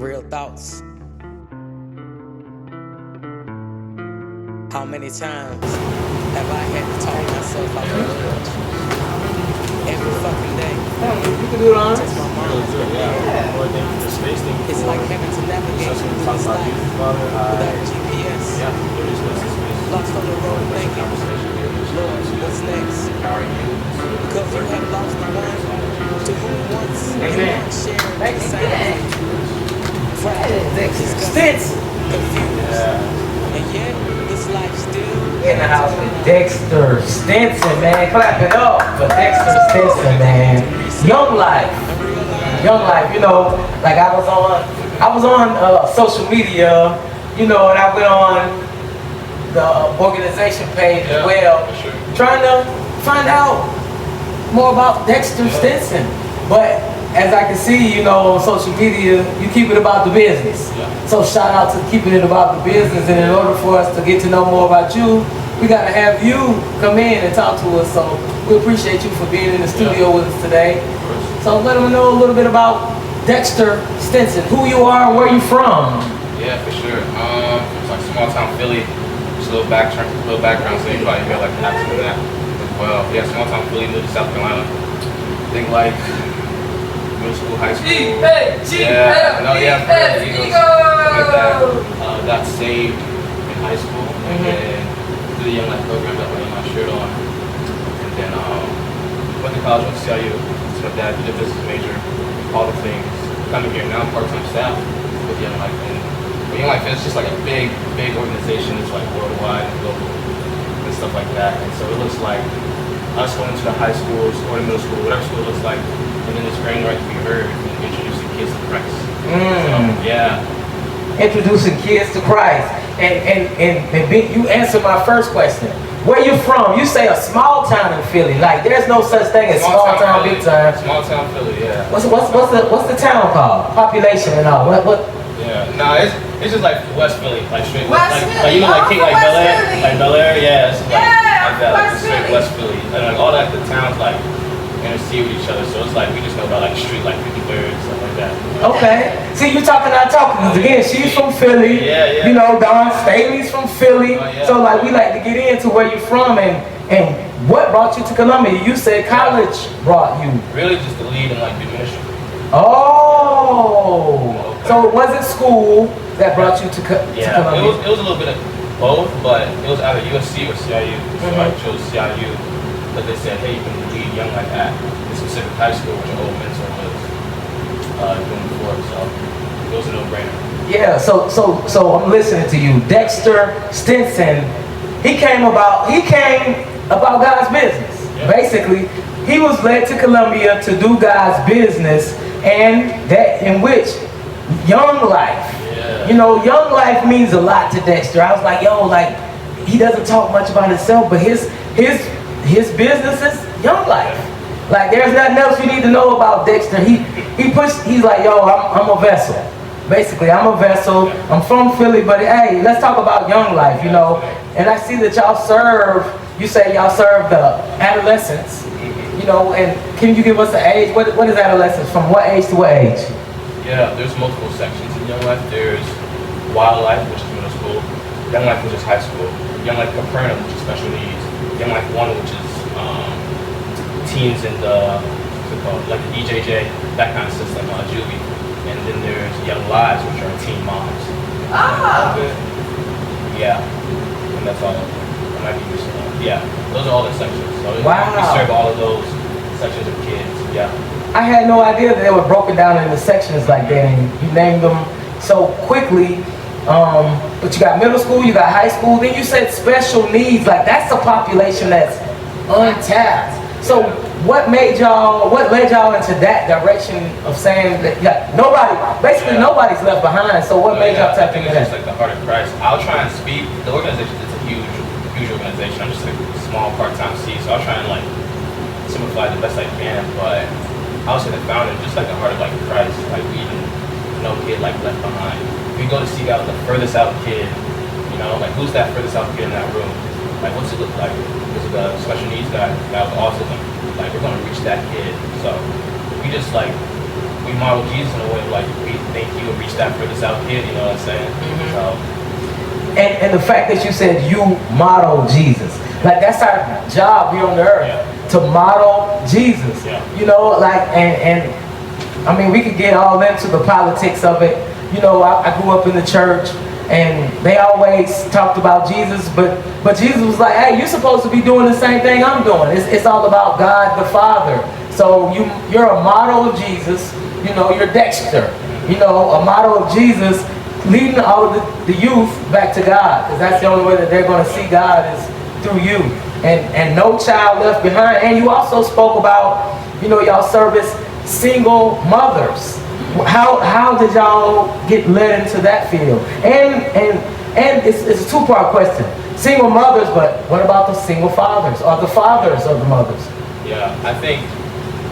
Real thoughts. How many times have I had to talk myself out the ledge? Every fucking day. You can do it on. Since my mom has been there. It's like having to navigate through this life without a GPS. Lost on the road thinking, Lord, what's next? Because you have lost the one to whom once you once shared the same life. Dexter Stinson. Confused. And yet, this life still In the house with Dexter Stinson, man. Clap it up for Dexter Stinson, man. Young Life. Young Life, you know, like I was on social media, you know, and I went on the organization page as well, trying to find out more about Dexter Stinson. But as I can see, you know, on social media, you keep it about the business. So shout out to keeping it about the business. And in order for us to get to know more about you, we got to have you come in and talk to us. So we appreciate you for being in the studio with us today. So let them know a little bit about Dexter Stinson, who you are and where you from. Yeah, for sure. It's like small town Philly. Just a little background, so you probably hear like an accent of that as well. Yeah, small town Philly, moved to South Carolina. I think like middle school, high school. Got saved in high school, and then did the Young Life program, got my shirt on, and then went to college, went to CIU. So my dad did a business major, all the things. Coming here now, I'm part-time staff with Young Life, and Young Life is just like a big organization. It's like worldwide and global and stuff like that. And so it looks like us going to the high schools or the middle school, whatever school it looks like, and then it's bringing right to be heard and introducing kids to Christ. So, yeah. Introducing kids to Christ. And you answered my first question. Where you from? You say a small town in Philly. Like there's no such thing as small town, big time. Small town Philly, yeah. What's the town called? Population and all. What? Yeah. No, it's just like West Philly, like straight West like, Philly. like you know like King, like Bel Air, Philly. like Bel Air, yeah. It's like that, like West straight Philly. West Philly, and like all that the towns like intercede with each other. So it's like we just know about like street like 53rd stuff like that. Okay. See, you talking, I talking. 'Cause again, she's from Philly. Yeah. You know, Don Staley's from Philly. Oh, yeah. So like we like to get into where you're from and what brought you to Columbia. You said college brought you. Really just the lead in like the ministry. Oh. Okay. So it wasn't school that brought you to Yeah, Columbia. it was a little bit of both, but it was either USC or CIU. So I chose CIU, but they said, hey, you can lead Young Life at the specific high school, which your old mentor was doing before. So it was a no-brainer. Yeah. So I'm listening to you, Dexter Stinson. He came about God's business. Yeah. Basically, he was led to Columbia to do God's business, and that in which Young Life. Yeah. You know, Young Life means a lot to Dexter. I was like, yo, like he doesn't talk much about himself, but his business is Young Life. Like there's nothing else you need to know about Dexter. He's like, yo, I'm a vessel. Basically, I'm a vessel. I'm from Philly, but hey, let's talk about Young Life, you know. And I see that y'all serve, you say y'all serve the adolescents, you know, and can you give us the age? What is adolescence? From what age to what age? Yeah, there's multiple sections in Young Life. There's Wildlife, which is middle school. Young Life, which is high school. Young Life Capernaum, which is special needs. Young Life 1, which is teens in the, what's it called, like the EJJ, that kind of system, juvie. And then there's Young Lives, which are teen moms. Yeah, and that's all. I might be missing one. Yeah, those are all the sections. So we serve all of those sections of kids. Yeah. I had no idea that they were broken down into sections like that, and you named them so quickly. But you got middle school, you got high school, then you said special needs. Like that's a population that's untapped. So what led y'all into that direction of saying that nobody's left behind? So what made y'all tap into that? It's like the heart of Christ. I'll try and speak. The organization is a huge organization. I'm just a small part-time C, so I'll try and like simplify it the best I can. But I would say the founder, just like the heart of like Christ, like we even no kid like left behind. We go to seek out the furthest out kid. You know, like who's that furthest out kid in that room? Like what's it look like? Is it the special needs guy with autism? Like we're gonna reach that kid. So we we model Jesus in a way like we think he would reach that furthest out kid. You know what I'm saying? So. And the fact that you said you model Jesus, like that's our job here on the earth, to model Jesus. You know, like and I mean we could get all into the politics of it. You know, I grew up in the church and they always talked about Jesus, but Jesus was like, hey, you're supposed to be doing the same thing I'm doing. It's all about God the Father. So you're a model of Jesus. You know, you're Dexter. You know, a model of Jesus, leading all of the youth back to God, because that's the only way that they're going to see God is through you. And no child left behind. And you also spoke about, you know, y'all service single mothers. How did y'all get led into that field? And it's a two-part question. Single mothers, but what about the single fathers or the fathers of the mothers? Yeah, I think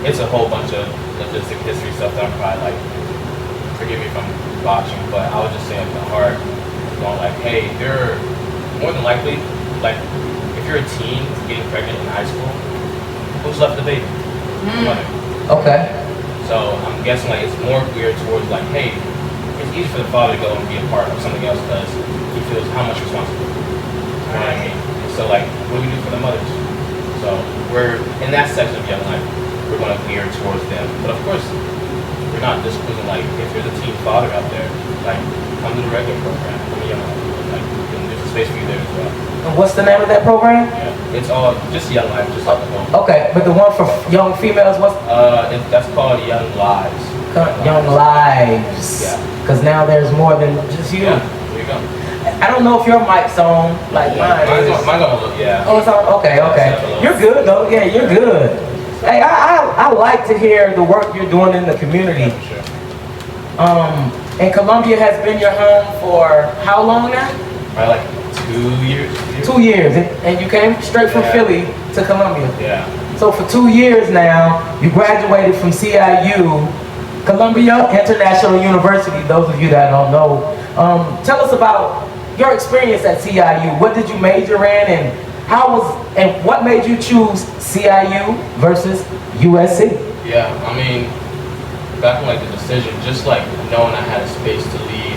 it's a whole bunch of logistic history stuff that I'm probably like, forgive me if I'm botching, but I would just say at the heart, going like, hey, they're more than likely, like, if you're a teen getting pregnant in high school, who's left the baby? Mother. Okay. So I'm guessing like it's more geared towards like, hey, it's easy for the father to go and be a part of something else because he feels how much responsibility. You know what I mean? And so like, what do we do for the mothers? So we're in that section of young life, we're going to gear towards them. But of course, we're not disclosing like if there's a teen father out there, like come to the regular program. I mean, like there's a space for you there as well. And what's the name of that program? Yeah, it's all just Young Life, just like the home. Okay, but the one for young females, what's? That's called Young Lives. Young Lives. Yeah. Because now there's more than just you. Yeah, there you go. I don't know if your mic's on, like mine is. Mine's on, yeah. Oh, it's on. Okay, okay. You're good though. Yeah, you're good. Hey, I like to hear the work you're doing in the community. Yeah, for sure. And Columbia has been your home for how long now? Probably like 2 years. 2 years, and you came straight from Philly to Columbia. Yeah. So for 2 years now, you graduated from CIU, Columbia International University. Those of you that don't know, tell us about your experience at CIU. What did you major in, and what made you choose CIU versus USC? Yeah, I mean, back when like the decision, just like knowing I had a space to lead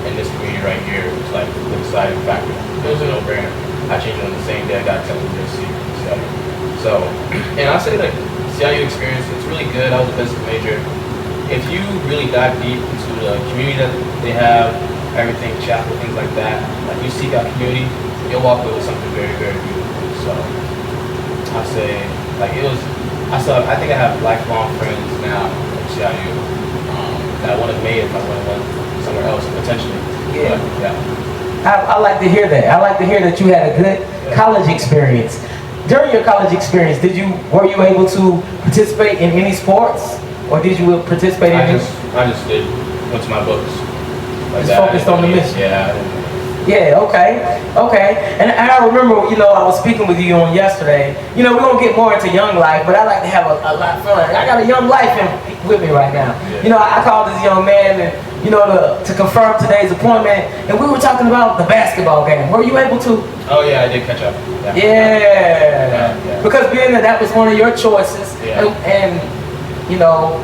in this community right here was like the deciding factor. It was a no-brainer. I changed on the same day I got accepted to CIU. So, and I say like CIU experience, it's really good. I was a business major. If you really dive deep into the community that they have, everything, chapel, things like that, like you seek out community, you'll walk away with something very, very beautiful. So, I say, like it was, I think I have lifelong friends now at CIU that I would have made if I would have went somewhere else potentially. Yeah. But, yeah. I like to hear that. I like to hear that you had a good college experience. During your college experience, were you able to participate in any sports, or did you participate in? I just did. Went to my books. Like just focused on the mission. Yeah. Yeah. Okay. And I remember, you know, I was speaking with you on yesterday. You know, we're gonna get more into young life, but I like to have a lot of fun. I got a young life with me right now. Yeah. You know, I called this young man and, you know, to confirm today's appointment, and we were talking about the basketball game. Were you able to? Oh yeah, I did catch up. Yeah. Because being that was one of your choices, and you know,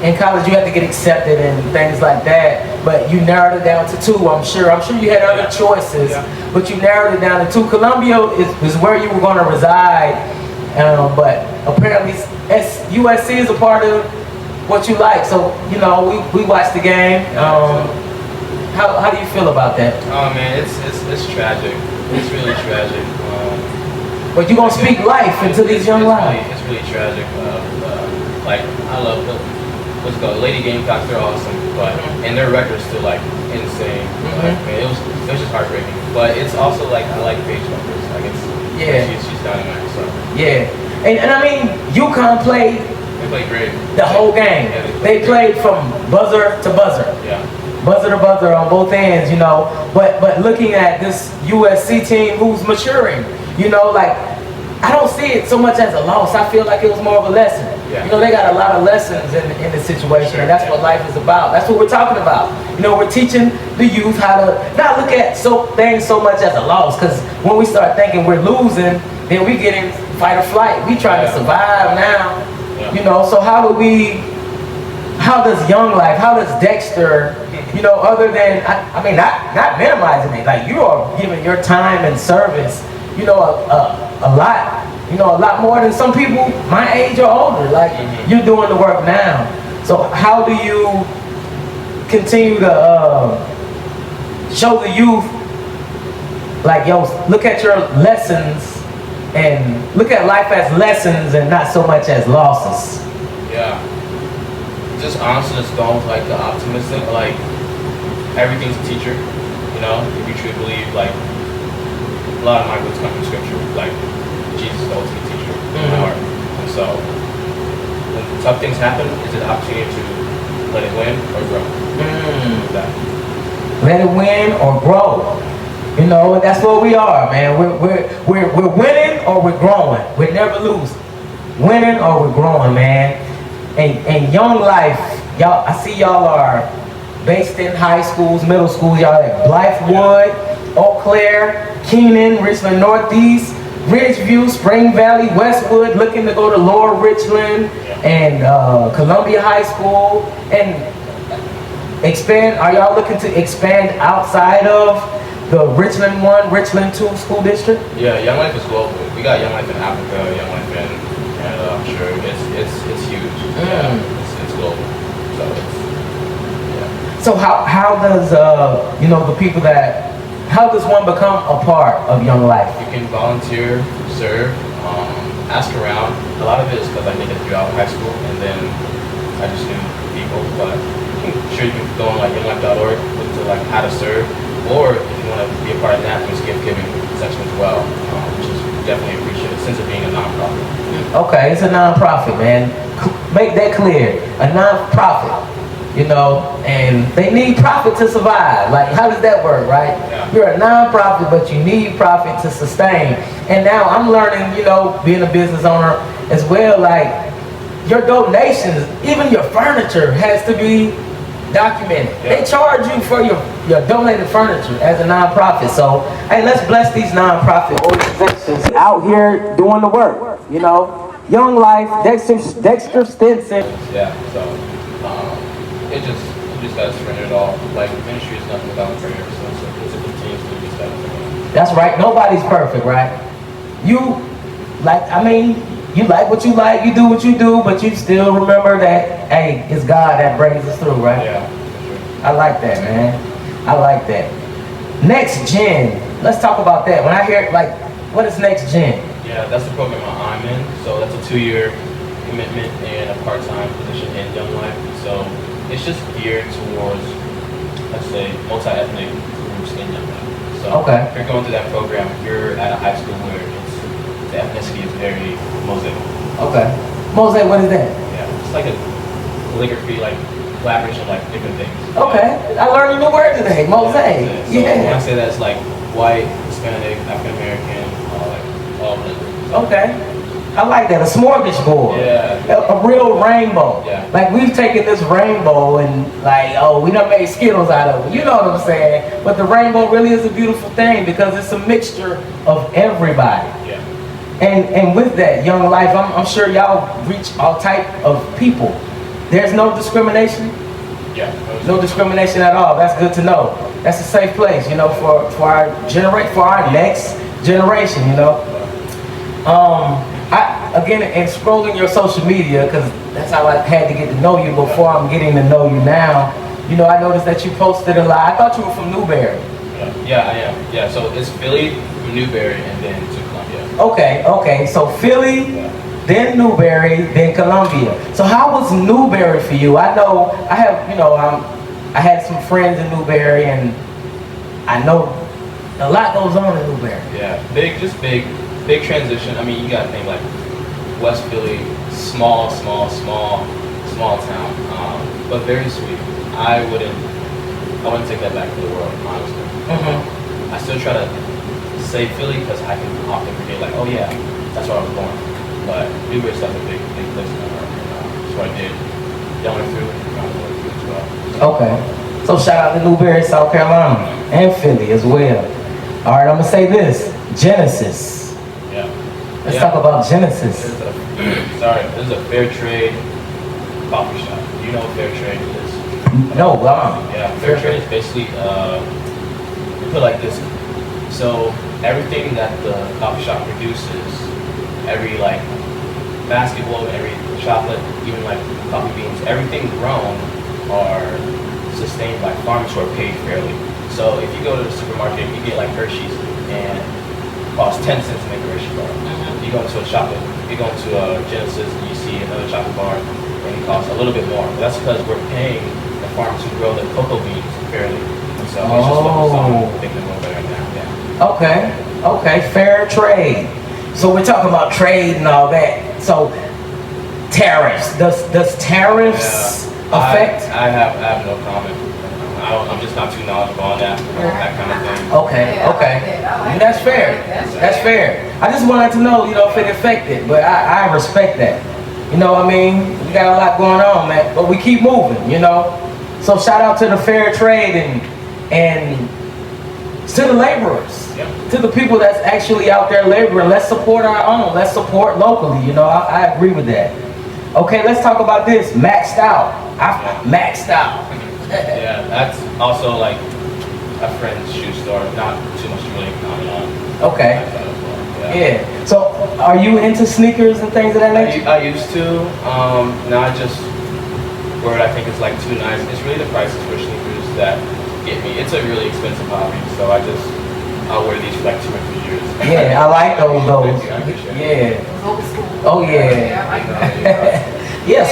in college you had to get accepted and things like that, but you narrowed it down to 2. I'm sure you had other choices, but you narrowed it down to 2. Columbia is where you were going to reside, but apparently USC is a part of what you like. So, you know, we watched the game. How do you feel about that? Oh man, it's tragic. It's really tragic. But you're gonna speak life into these young lives. It's really tragic. Like I love what's it called? Lady Gamecocks. They're awesome, but and their record's still like insane. Man, it was just heartbreaking. But it's also like I like Paige Bumpers. Like she's dynamite. So and I mean UConn played. They played great. The whole game. Yeah, they played from buzzer to buzzer. Yeah. Buzzer to buzzer on both ends, you know. But looking at this USC team who's maturing, you know, like I don't see it so much as a loss. I feel like it was more of a lesson. Yeah. You know, they got a lot of lessons in this situation, and that's what life is about. That's what we're talking about. You know, we're teaching the youth how to not look at things so much as a loss, because when we start thinking we're losing, then we get in fight or flight. We trying to survive now. You know, so how do we how does Young Life, how does Dexter, you know, other than, I mean, not minimizing it, like you are giving your time and service, you know, a lot, you know, a lot more than some people my age or older. Like you're doing the work now. So how do you continue to show the youth, like, yo, look at your lessons and look at life as lessons and not so much as losses? Yeah. Just honestly, just going with like the optimistic, like everything's a teacher, you know, if you truly believe, like a lot of my roots come from scripture, like Jesus is the ultimate teacher in my heart. And so when tough things happen, it's an opportunity to let it win or grow. Let it win or grow. You know, and that's what we are, man. We're winning or we're growing. We're never losing. Winning or we're growing, man. And Young Life, y'all, I see y'all are based in high schools, middle schools. Y'all at Blythewood, Eau Claire, Keenan, Richland Northeast, Ridgeview, Spring Valley, Westwood, looking to go to Lower Richland and Columbia High School. And expand, are y'all looking to expand outside of the Richland 1, Richland 2 school district? Yeah, Young Life is global. We got Young Life in Africa, Young Life in Canada, I'm sure. It's huge. Yeah, it's global. So yeah. So how does you know, the people that, how does one become a part of Young Life? You can volunteer, serve, ask around. A lot of it is because I did it throughout high school, and then I just knew people. But sure, you can go on like younglife.org, look to like how to serve, or if you want to be a part of that, there's gift giving section as well, which is definitely appreciated since it being a nonprofit. Okay, it's a nonprofit, man. Make that clear. A nonprofit, you know, and they need profit to survive. Like, how does that work, right? Yeah. You're a nonprofit, but you need profit to sustain. And now I'm learning, you know, being a business owner as well, like your donations, even your furniture has to be documented. Yeah. They charge you for your donated furniture as a nonprofit. So, hey, let's bless these nonprofit organizations out here doing the work, you know. Young Life, Dexter Stinson. Yeah, so you just gotta surrender it all. Like, ministry is nothing without prayer, so it's a continuous thing. You just gotta surrender. That's right. Nobody's perfect, right? You, like, I mean, you like what you like, you do what you do, but you still remember that, hey, it's God that brings us through, right? Yeah, for sure. I like that, man. I like that. Next Gen. Let's talk about that. When I hear, like, what is Next Gen? Yeah, that's the program I'm in. So that's a 2-year commitment and a part-time position in Young Life. So it's just geared towards, let's say, multi-ethnic groups in Young Life. So if you're going through that program, you're at a high school where the ethnicity is very mosaic. Okay. Mosaic, what is that? Yeah, it's like a calligraphy, like collaboration of like different things. Okay, I learned a new word today, mosaic. So when I say that, it's like white, Hispanic, African American, like all religions. Okay, I like that. A smorgasbord. Yeah. A real rainbow. Yeah. Like we've taken this rainbow and like, oh, we done made Skittles out of it. You know what I'm saying? But the rainbow really is a beautiful thing because it's a mixture of everybody. Yeah. And with that, Young Life, I'm sure y'all reach all type of people. There's no discrimination? Yeah. No discrimination at all. That's good to know. That's a safe place, you know, for our next generation, you know. Again, and scrolling your social media, because that's how I had to get to know you before I'm getting to know you now. You know, I noticed that you posted a lot. I thought you were from Newberry. Yeah, I am. Yeah, so it's Philly, Newberry, and then to Columbia. Okay. So Philly, then Newberry, then Columbia. So how was Newberry for you? I know I have, you know, I had some friends in Newberry, and I know a lot goes on in Newberry. Yeah, big transition. I mean, you gotta think like West Philly, small town, but very sweet. I wouldn't take that back to the world, honestly. I still try to say Philly because I can often forget, like, oh yeah, that's where I was born. But Newberry's such a big place in my heart. So I did. Y'all went through as well. Okay. So shout out to Newberry, South Carolina, and Philly as well. All right, I'm gonna say this: Genesis. Let's talk about Genesis. This is a fair trade coffee shop. Do you know what fair trade is? No, Yeah, fair trade is basically, we put it like this. So everything that the coffee shop produces, every like basketball, every chocolate, even like coffee beans, everything grown are sustained by farmers who are paid fairly. So if you go to the supermarket, you get like Hershey's and it costs 10 cents to make a Hershey bar. You go into a chocolate, you go into a Genesis and you see another chocolate bar and it costs a little bit more. But that's because we're paying the farmers who grow the cocoa beans fairly. And so it's just focused on making them more better now. Yeah. Okay, fair trade. So we're talking about trade and all that. So tariffs, does tariffs affect? I have no comment. I'm just not too knowledgeable on that kind of thing. Okay. That's fair. That's fair. I just wanted to know, if it affected, but I respect that. You know what I mean? We got a lot going on, man, but we keep moving, So shout out to the fair trade and to the laborers, to the people that's actually out there laboring. Let's support our own. Let's support locally. I agree with that. Okay, let's talk about this. Maxed out. Maxed out. Yeah, that's also like a friend's shoe store. Not too much to really comment on. Okay. Yeah. So, are you into sneakers and things of that nature? I used to. Now I just wear it. I think it's like too nice. It's really the prices for sneakers that get me. It's a really expensive hobby, so I'll wear these for like 2 or 3 years. Yeah, I like those. Yeah. Oh yeah. Yeah,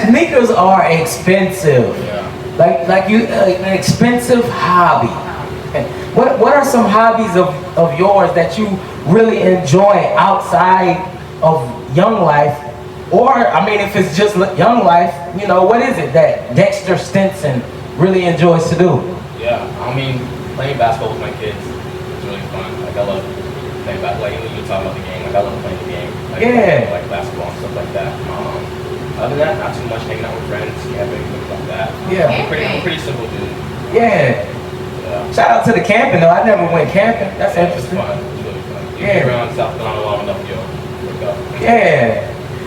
sneakers are expensive. Yeah. Like an expensive hobby. What are some hobbies of yours that you really enjoy outside of Young Life? Or, if it's just Young Life, what is it that Dexter Stinson really enjoys to do? Yeah, playing basketball with my kids is really fun. Like, I love playing basketball. Like, when you talk about the game, I love playing the game. Like basketball and stuff like that. Other than that, not too much hanging out with friends, camping, things like that. Yeah. I'm a pretty simple dude. Yeah. Shout out to the camping though. I never went camping. That's interesting. It's fun. It's really fun. You get around South Carolina long enough, you'll look up. Yeah.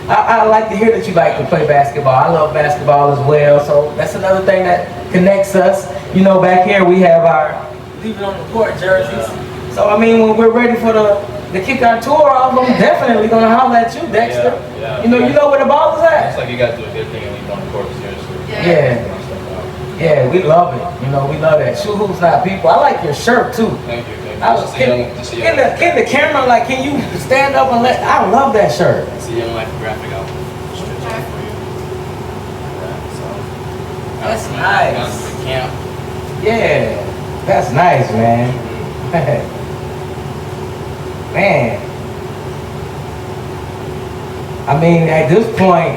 I like to hear that you like to play basketball. I love basketball as well. So that's another thing that connects us. Back here we have our Leave It on the Court jerseys. So when we're ready for to kick our tour off, I'm definitely gonna holler at you, Dexter. Yeah. You know where the ball is at. It's like you gotta do a good thing and leave it on the court, seriously. Yeah, we love it. We love that. Shoe Hoops Not People. I like your shirt too. Thank you. Can the camera, can you stand up and I love that shirt. It's a Young Life graphic album. That's nice. Camp. Yeah, that's nice, man. Man. At this point,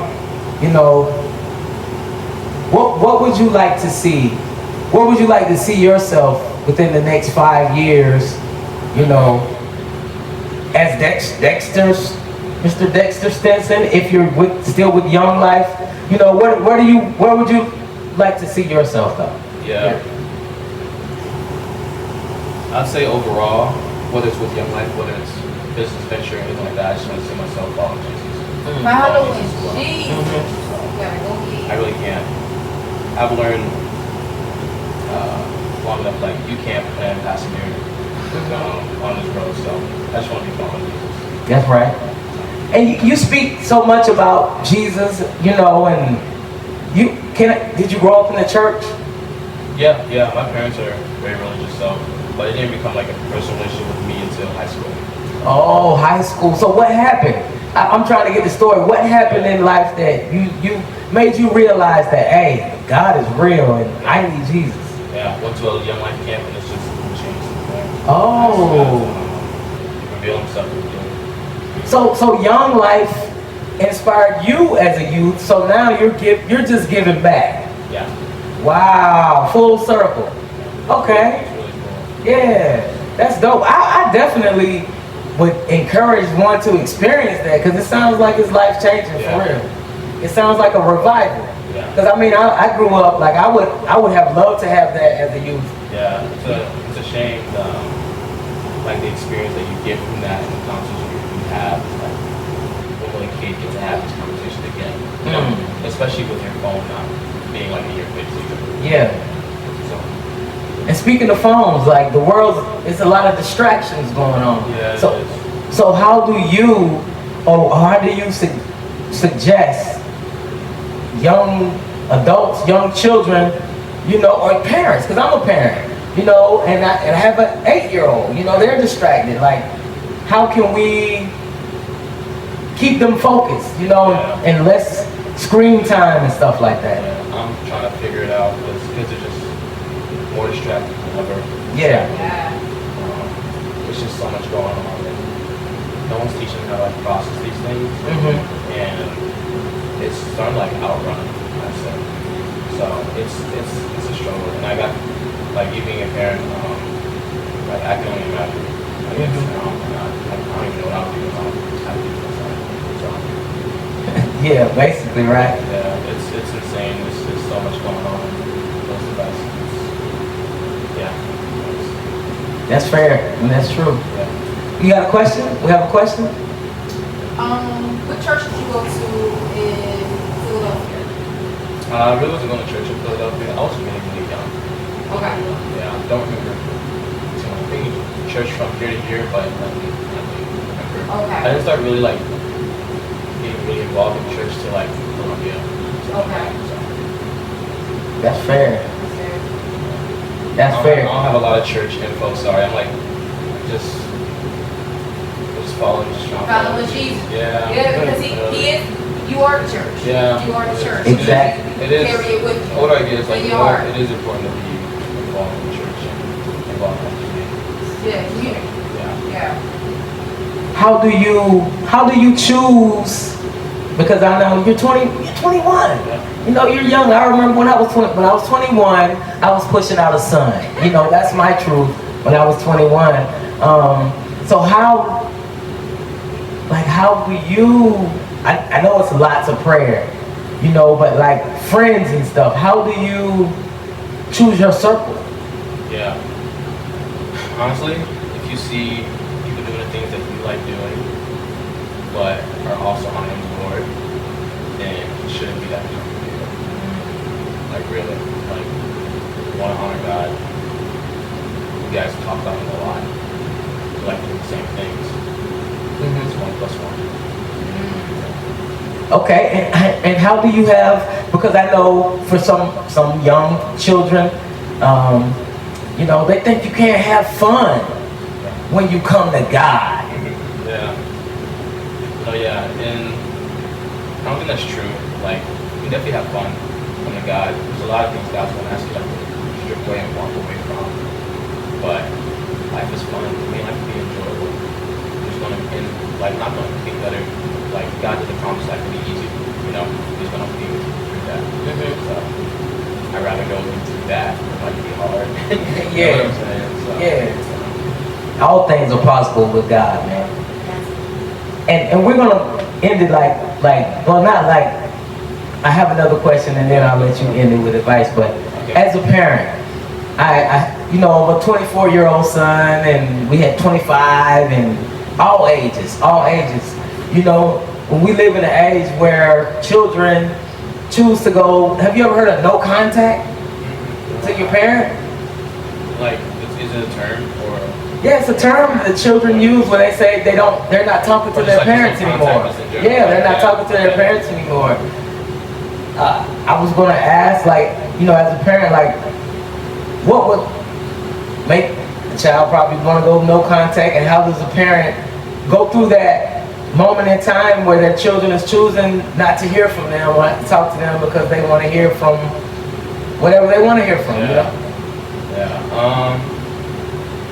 what would you like to see? Where would you like to see yourself within the next 5 years? As Mr. Dexter Stinson, if you're still with Young Life, where would you like to see yourself though? Yeah. I'd say overall, whether it's with Young Life, whether it's business venture or anything like that, I just want to see myself following Jesus. I really can't. I've learned long enough, you can't plan persevere on this road, so I just want to be following Jesus. That's right. And you speak so much about Jesus, and did you grow up in the church? Yeah, my parents are very religious, but it didn't become like a personal relationship with me until high school. Oh, high school. So what happened? I'm trying to get the story. What happened in life that you made you realize that, hey, God is real and I need Jesus? Yeah, I went to a Young Life camp and it's just changed. Oh. Reveal himself. So Young Life inspired you as a youth. So now you're just giving back. Yeah. Wow, full circle. Okay. Yeah, that's dope. I definitely would encourage one to experience that because it sounds like it's life changing for real. It sounds like a revival. Because I grew up I would have loved to have that as a youth. Yeah, it's a shame the experience that you get from that and the conversation you have when a kid gets to have this conversation again. especially with your phone not being like in your face either. Yeah. So, And speaking of phones, like the world, it's a lot of distractions going on. yeah. So how do you, or how do you suggest young adults, young children, you know, or parents? Because I'm a parent, you know, and I have an 8-year-old. You know, they're distracted. Like, how can we keep them focused? You know, and less screen time and stuff like that. Yeah, I'm trying to figure it out because kids are just more distracted than ever. Yeah. There's just so much going on. And no one's teaching them how to like process these things, and it's starting to like outrun, I'd say. So it's a struggle. And I got like you being a parent, like I can only imagine. I guess I don't even know what I'll do if I have to. Yeah, basically, right? Yeah, it's insane. There's so much going on. Those devices. Yeah. That's fair, and that's true. Yeah. You got a question? We have a question? What church did you go to in Philadelphia? I really wasn't going to church in Philadelphia. I was really young. Okay. Yeah, I don't remember. I think church from here to here, but nothing remember. Okay. I didn't start really like getting really involved in church till like Columbia. Okay. So, That's fair. That's I fair. don't have a lot of church info. Sorry, I'm like just following, just trying to follow. Following Jesus. Yeah. Yeah, because he is. You are the church. Yeah. You are the church. Exactly. It is. Carry it with you. What I get is like In your heart. it is important to be involved in church and involved in the community. Yeah, community. Yeah. Yeah. How do you choose? Because I know you're 21. You know, you're young. I remember when I was 21, I was pushing out a son. You know, that's my truth. When I was 21. So how do you? I know it's lots of prayer, you know, but like friends and stuff. How do you choose your circle? Yeah. Honestly, if you see people doing the things that you like doing, but are also honoring the Lord, then it shouldn't be that complicated. Like really, like you want to honor God. You guys talk about Him a lot. You like doing the same things. It's 1+1. Okay, and how do you have? Because I know for some young children, you know, they think you can't have fun when you come to God. Yeah. Oh yeah, and I don't think that's true. Like, you can definitely have fun coming to God. There's a lot of things God's going to ask you like to strip away and walk away from. But life is fun. I mean, life can be enjoyable. There's going to, and like, not going to be better. Like, God doesn't promise life to be easy. You know, He's going to be with you through that. So, I'd rather go through that than like be hard. You know what I'm saying? So, Yeah. All things are possible with God, man. And we're gonna end it like well, not like. I have another question and then I'll let you end it with advice. But as a parent, I you know, a 24-year-old son, and we had 25, and all ages. You know, when we live in an age where children choose to go. Have you ever heard of no contact to your parent? Like, is it a term or? Yeah, it's a term that children use when they say they're not talking to their parents anymore. Yeah, they're not talking to their parents anymore. I was gonna ask, like, you know, as a parent, like, what would make a child probably want to go no contact, and how does a parent go through that moment in time where their children is choosing not to hear from them, or not to talk to them because they want to hear from whatever they want to hear from, you know? Yeah.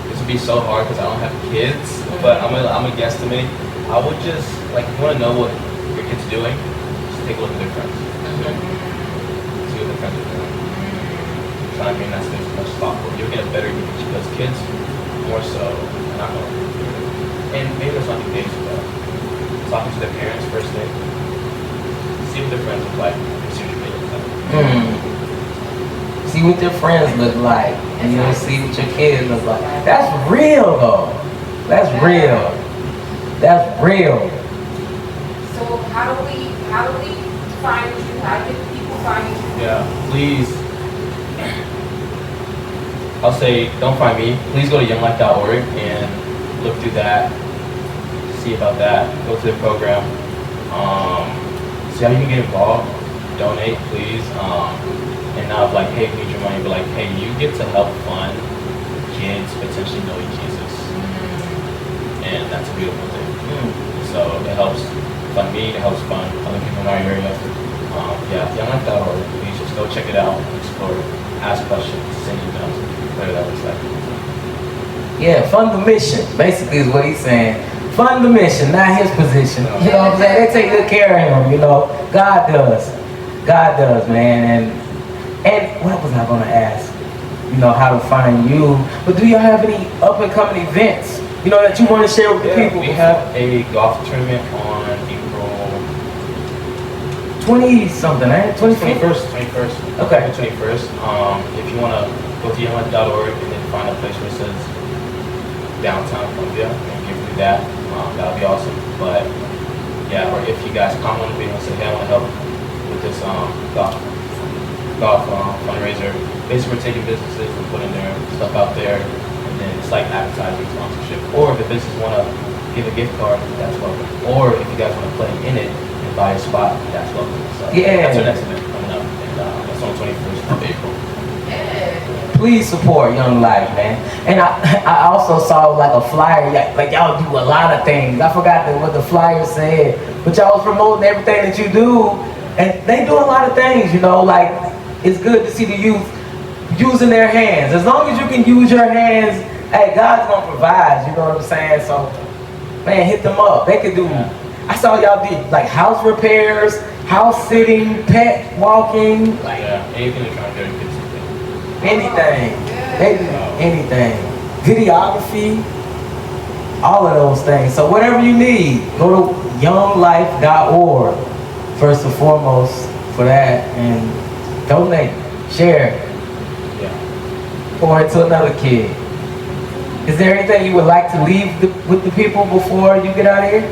This would be so hard because I don't have kids, but I'm a guesstimate. I would just, like, if you want to know what your kid's doing, just take a look at their friends. See what their friends are doing. Try and bring that space as much as possible. You'll get a better image because kids, more so, are not going to. And maybe there's nothing big, but talking to their parents first thing, see what their friends look like, and see what your kid looks like. See what their friends look like, and you'll see what your kids look like. That's real, though. That's real. That's real. So how do we find what you How can people find you? Yeah, please. I'll say, don't find me. Please go to younglife.org and look through that. See about that. Go to the program. See how you can get involved. Donate, please. And not like, hey, we need your money, but like, hey, you get to help fund kids potentially knowing Jesus. And that's a beautiful thing. So it helps fund me, it helps fund other people in our area. Yeah, younglife.org. Please just go check it out, explore it, ask questions, send emails, whatever that looks like. Yeah, fund the mission, basically is what he's saying. Fund the mission, not his position. You know what I'm saying? They take good care of him, you know. God does. God does, man. And what was I gonna ask? You know, how to find you. But do y'all have any up and coming events, you know, that you want to share with the people? We have a golf tournament on April 20-something, right? 21st. Okay. 21st. If you want to go to younglife.org and then find a place where it says downtown Columbia and give me that, that would be awesome. But yeah, or if you guys comment on the video and say, hey, I want to help with this golf fundraiser. Basically, we're taking businesses and putting their stuff out there, and then it's like advertising, sponsorship. Or if the business want to give a gift card, that's welcome. Or if you guys want to play in it and buy a spot, that's welcome. So yeah, that's our next event coming up, and that's on the 21st of April. Please support Young Life, man. And I also saw like a flyer, like y'all do a lot of things. I forgot what the flyer said, but y'all was promoting everything that you do, and they do a lot of things, you know, like it's good to see the youth using their hands. As long as you can use your hands, hey, God's gonna provide, you know what I'm saying? So, man, hit them up. They could do, I saw y'all did like house repairs, house sitting, pet walking, like anything to try and get kids. Anything. They do anything. Videography, all of those things. So whatever you need, go to younglife.org first and foremost for that, and donate, share, pour it to another kid. Is there anything you would like to leave with the people before you get out of here?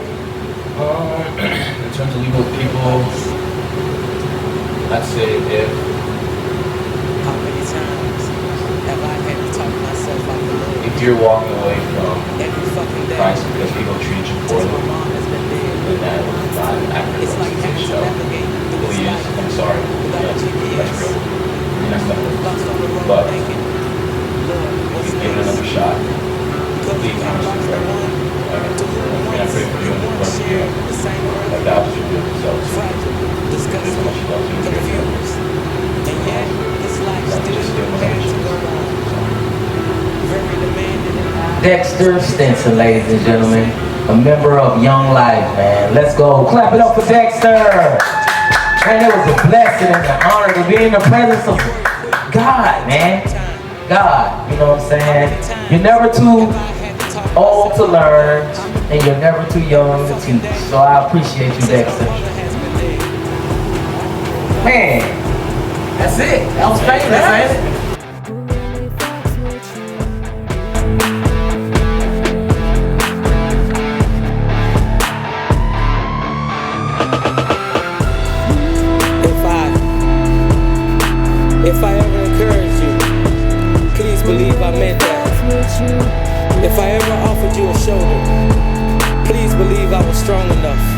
In terms of leave with people, I'd say How many times have I had to talk myself out the Lord? if you're walking away from Every fucking day. Christ because people treat you Since poorly, my mom has been dead. then that is not an accurate It's like having to show. navigate through Who this he is, life I'm sorry. without That's GPS. real. And that's not Lost on the road But thinking, Lord, what's you give it next? another shot. Because Please you have honestly lost the pray. one to whom And I once pray for you and once for shared the same Like earth. God should do themselves. Fragile, disgusting, confused. And yet, this life still had to go on. Very demanding and Dexter Stinson, ladies and gentlemen, a member of Young Life, man. Let's go. Clap it up for Dexter. Man, it was a blessing and an honor to be in the presence of God, man. God, you know what I'm saying? You're never too old to learn, and you're never too young to teach. So I appreciate you, Dexter. Man, that's it. That was famous, man. If I ever encouraged you, please believe I meant that. If I ever offered you a shoulder, please believe I was strong enough.